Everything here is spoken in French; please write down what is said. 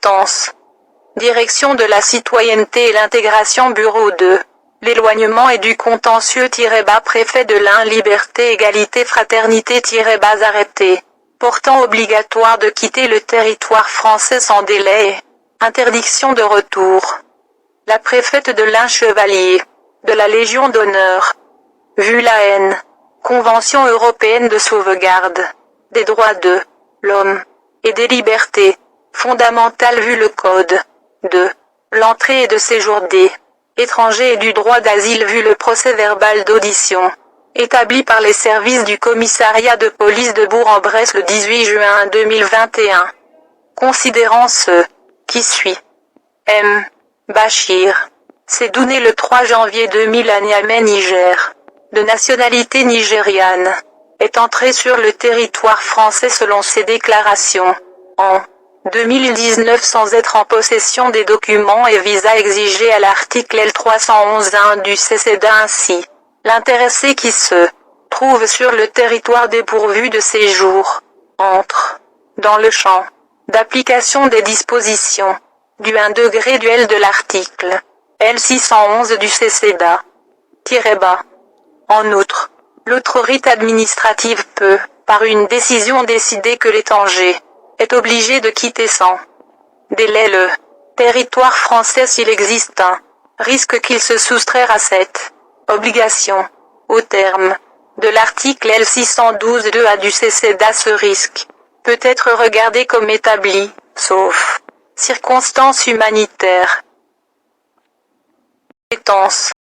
Quétance. Direction de la citoyenneté et l'intégration Bureau de l'éloignement et du contentieux-bas Préfet de l'Ain Liberté Égalité Fraternité-bas Arrêté portant obligatoire de quitter le territoire français sans délai et interdiction de retour. La préfète de l'Ain Chevalier de la Légion d'honneur. Vu la haine. Convention européenne de sauvegarde des droits de l'homme et des libertés fondamentales vu le code de l'entrée et de séjour des étrangers et du droit d'asile vu le procès-verbal d'audition établi par les services du commissariat de police de Bourg-en-Bresse le 18 juin 2021. Considérant ce qui suit. M. Bachir. Sédou né le 3 janvier 2000 à Niamey, Niger, de nationalité nigériane, est entré sur le territoire français selon ses déclarations, en 2019 sans être en possession des documents et visas exigés à l'article L311-1 du CESEDA ainsi. L'intéressé qui se trouve sur le territoire dépourvu de séjour entre dans le champ d'application des dispositions du 1 degré du L de l'article L611 du CESEDA-bas. En outre, l'autorité administrative peut, par une décision décider que l'étranger est obligé de quitter sans délai le territoire français s'il existe un risque qu'il se soustraire à cette obligation. Au terme de l'article L612-2A du CESEDA, ce risque peut être regardé comme établi, sauf circonstances humanitaires. Quétance.